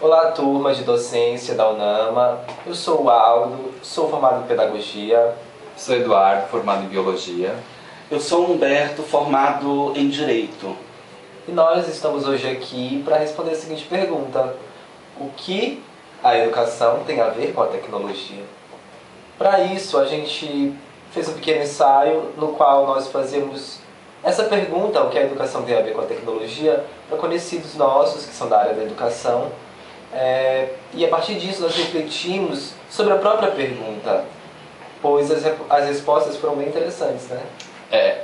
Olá, turma de docência da UNAMA. Eu sou o Aldo, sou formado em Pedagogia. Sou Eduardo, formado em Biologia. Eu sou Humberto, formado em Direito. E nós estamos hoje aqui para responder a seguinte pergunta: o que a educação tem a ver com a tecnologia? Para isso, a gente fez um pequeno ensaio no qual nós fazemos essa pergunta, o que a educação tem a ver com a tecnologia, para conhecidos nossos que são da área da educação. E a partir disso nós refletimos sobre a própria pergunta, pois as respostas foram bem interessantes, né?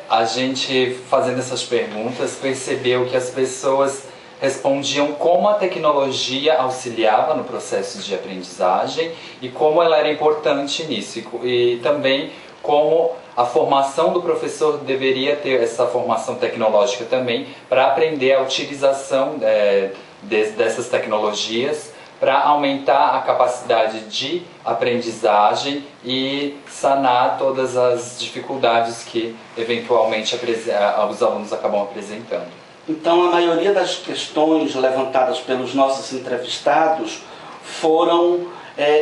A gente, fazendo essas perguntas, percebeu que as pessoas respondiam como a tecnologia auxiliava no processo de aprendizagem e como ela era importante nisso, e também como a formação do professor deveria ter essa formação tecnológica também para aprender a utilização dessas tecnologias para aumentar a capacidade de aprendizagem e sanar todas as dificuldades que eventualmente os alunos acabam apresentando. Então, a maioria das questões levantadas pelos nossos entrevistados foram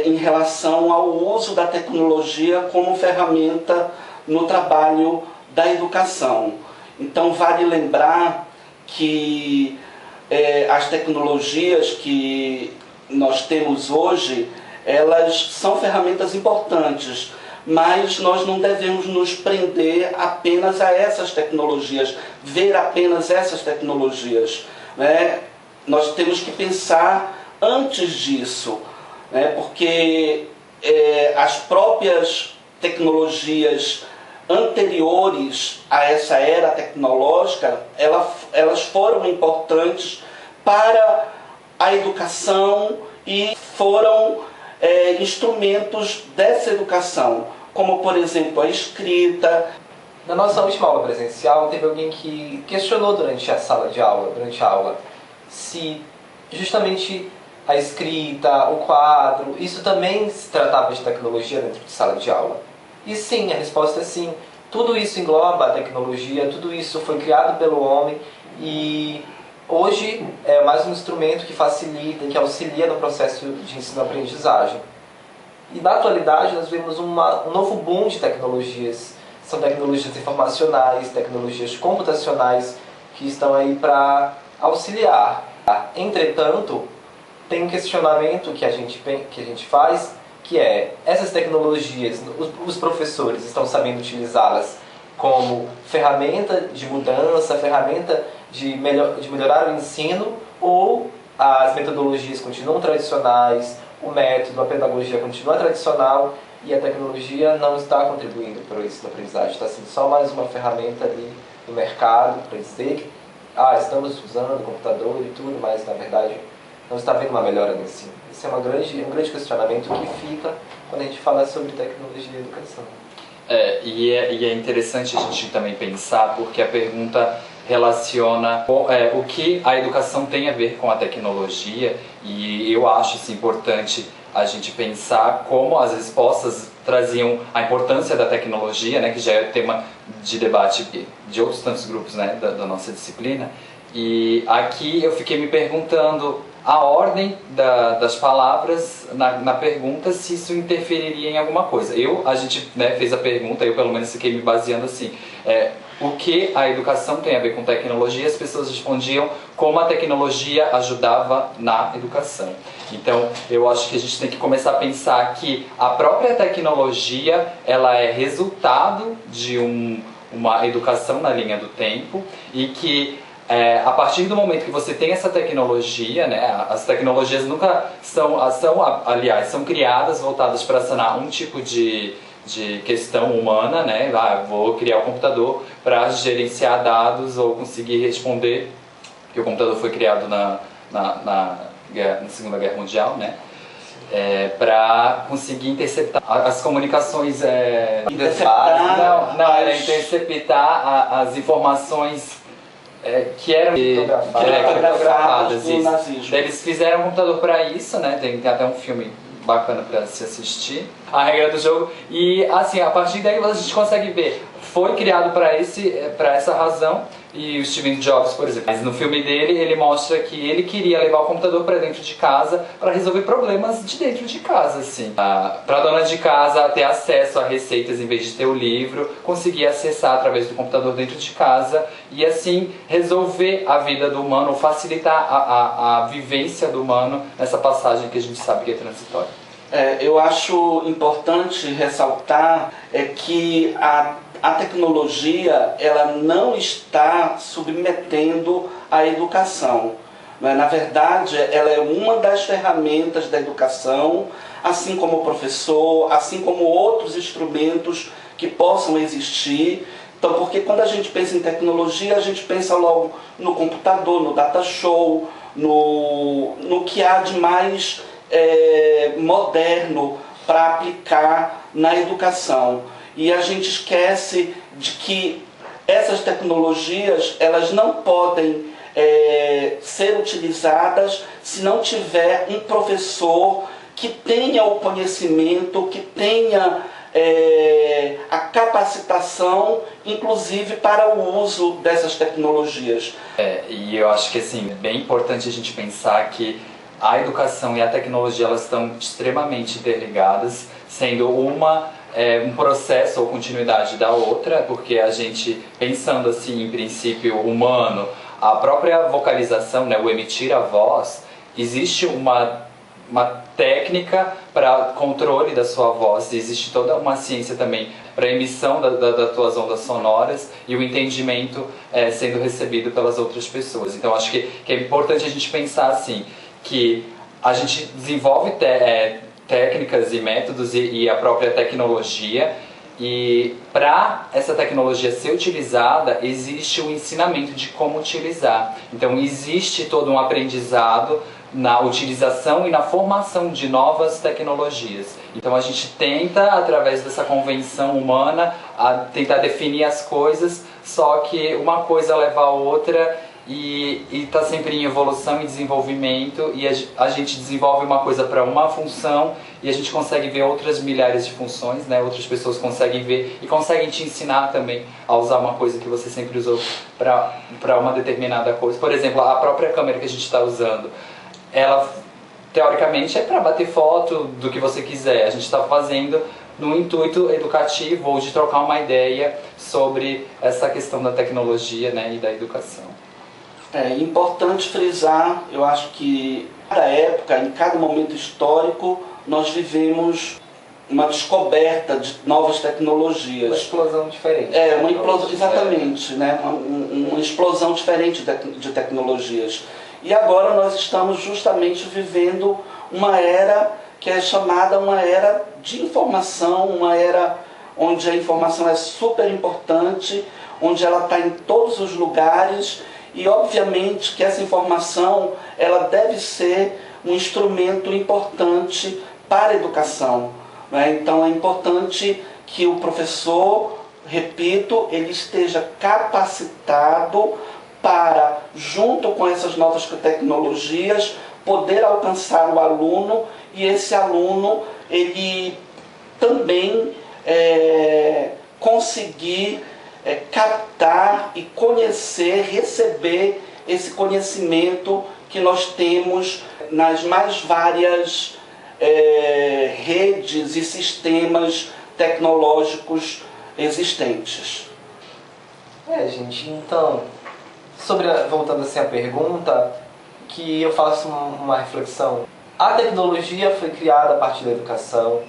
em relação ao uso da tecnologia como ferramenta no trabalho da educação. Então, vale lembrar que as tecnologias que nós temos hoje, elas são ferramentas importantes, mas nós não devemos nos prender apenas a essas tecnologias, ver apenas essas tecnologias, né? Nós temos que pensar antes disso, né? Porque as próprias tecnologias anteriores a essa era tecnológica, elas foram importantes para a educação e foram instrumentos dessa educação, como por exemplo a escrita. Na nossa última aula presencial, teve alguém que questionou durante a aula, se justamente a escrita, o quadro, isso também se tratava de tecnologia dentro de sala de aula. E sim, a resposta é sim. Tudo isso engloba a tecnologia, tudo isso foi criado pelo homem e hoje é mais um instrumento que facilita, que auxilia no processo de ensino-aprendizagem. E na atualidade nós vemos um novo boom de tecnologias. São tecnologias informacionais, tecnologias computacionais que estão aí para auxiliar. Entretanto, tem um questionamento que a gente faz, que é: essas tecnologias, os professores estão sabendo utilizá-las como ferramenta de mudança, ferramenta de melhorar o ensino, ou as metodologias continuam tradicionais, o método, a pedagogia continua tradicional e a tecnologia não está contribuindo para o ensino-aprendizagem, está sendo só mais uma ferramenta ali no mercado para dizer que estamos usando o computador e tudo, mas na verdade não está havendo uma melhora no ensino. Esse é um grande questionamento que fica quando a gente fala sobre tecnologia e educação. E é interessante a gente também pensar, porque a pergunta relaciona o que a educação tem a ver com a tecnologia, e eu acho isso importante a gente pensar como as respostas traziam a importância da tecnologia, né, que já é tema de debate de outros tantos grupos, né, da nossa disciplina. E aqui eu fiquei me perguntando a ordem das palavras na pergunta, se isso interferiria em alguma coisa. A gente fez a pergunta, eu pelo menos fiquei me baseando assim, o que a educação tem a ver com tecnologia? As pessoas respondiam como a tecnologia ajudava na educação. Então eu acho que a gente tem que começar a pensar que a própria tecnologia ela é resultado de uma educação na linha do tempo, e que a partir do momento que você tem essa tecnologia, né, as tecnologias nunca aliás, são criadas voltadas para sanar um tipo de questão humana, né? Vou criar o computador para gerenciar dados ou conseguir responder, porque o computador foi criado na Segunda Guerra Mundial, né? Para conseguir interceptar as comunicações. Interceptar as informações que eram criptografadas. Eles fizeram um computador para isso, né? Tem até um filme bacana para se assistir, a regra do jogo. E assim, a partir daí a gente consegue ver foi criado para essa razão. E o Steve Jobs, por exemplo, mas no filme dele ele mostra que ele queria levar o computador para dentro de casa para resolver problemas de dentro de casa, assim. Para a dona de casa ter acesso a receitas em vez de ter o livro, conseguir acessar através do computador dentro de casa e assim resolver a vida do humano, facilitar a vivência do humano nessa passagem que a gente sabe que é transitória. Eu acho importante ressaltar que a tecnologia ela não está submetendo a educação. Na verdade, ela é uma das ferramentas da educação, assim como o professor, assim como outros instrumentos que possam existir. Então, porque quando a gente pensa em tecnologia, a gente pensa logo no computador, no data show, no que há de mais moderno para aplicar na educação. E a gente esquece de que essas tecnologias elas não podem ser utilizadas se não tiver um professor que tenha o conhecimento, que tenha a capacitação, inclusive para o uso dessas tecnologias. E eu acho que assim, é bem importante a gente pensar que a educação e a tecnologia elas estão extremamente interligadas, sendo um processo ou continuidade da outra, porque a gente, pensando assim em princípio humano, a própria vocalização, né, o emitir a voz, existe uma técnica para controle da sua voz, existe toda uma ciência também para emissão das tuas ondas sonoras e o entendimento sendo recebido pelas outras pessoas. Então acho que é importante a gente pensar assim, que a gente desenvolve técnicas e métodos e a própria tecnologia, e para essa tecnologia ser utilizada existe o ensinamento de como utilizar. Então existe todo um aprendizado na utilização e na formação de novas tecnologias. Então a gente tenta, através dessa convenção humana, tentar definir as coisas, só que uma coisa leva a outra e está sempre em evolução e desenvolvimento, e a gente desenvolve uma coisa para uma função e a gente consegue ver outras milhares de funções, né? Outras pessoas conseguem ver e conseguem te ensinar também a usar uma coisa que você sempre usou para uma determinada coisa. Por exemplo, a própria câmera que a gente está usando, ela teoricamente é para bater foto do que você quiser. A gente está fazendo no intuito educativo ou de trocar uma ideia sobre essa questão da tecnologia, né, e da educação. É importante frisar, eu acho que em cada época, em cada momento histórico, nós vivemos uma descoberta de novas tecnologias. Uma explosão diferente. Uma explosão, exatamente, né? Uma explosão diferente de tecnologias. E agora nós estamos justamente vivendo uma era que é chamada uma era de informação, uma era onde a informação é super importante, onde ela está em todos os lugares. E obviamente que essa informação ela deve ser um instrumento importante para a educação, né? Então é importante que o professor, repito, ele esteja capacitado para, junto com essas novas tecnologias, poder alcançar o aluno, e esse aluno ele também conseguir captar e conhecer, receber esse conhecimento que nós temos nas mais várias redes e sistemas tecnológicos existentes. Gente, então, voltando assim à pergunta, que eu faço uma reflexão. A tecnologia foi criada a partir da educação,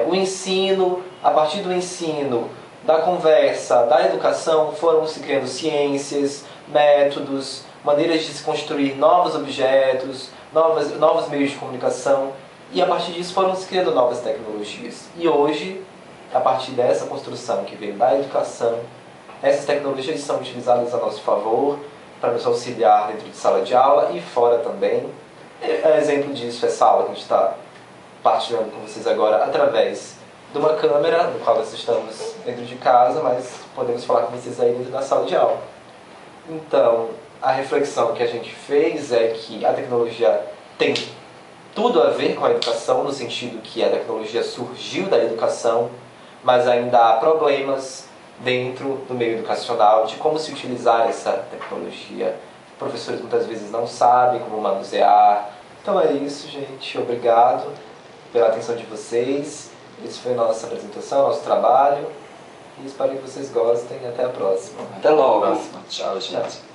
o ensino, a partir do ensino, da conversa, da educação, foram se criando ciências, métodos, maneiras de se construir novos objetos, novos meios de comunicação, e a partir disso foram se criando novas tecnologias. E hoje, a partir dessa construção que veio da educação, essas tecnologias são utilizadas a nosso favor, para nos auxiliar dentro de sala de aula e fora também. Exemplo disso é essa aula que a gente está partilhando com vocês agora através de uma câmera, no qual nós estamos dentro de casa, mas podemos falar com vocês aí dentro da sala de aula. Então, a reflexão que a gente fez é que a tecnologia tem tudo a ver com a educação, no sentido que a tecnologia surgiu da educação, mas ainda há problemas dentro do meio educacional, de como se utilizar essa tecnologia. Professores muitas vezes não sabem como manusear. Então é isso, gente. Obrigado pela atenção de vocês. Isso foi a nossa apresentação, nosso trabalho. E espero que vocês gostem. Até a próxima. Até logo. Até a próxima. Tchau, gente. Tchau.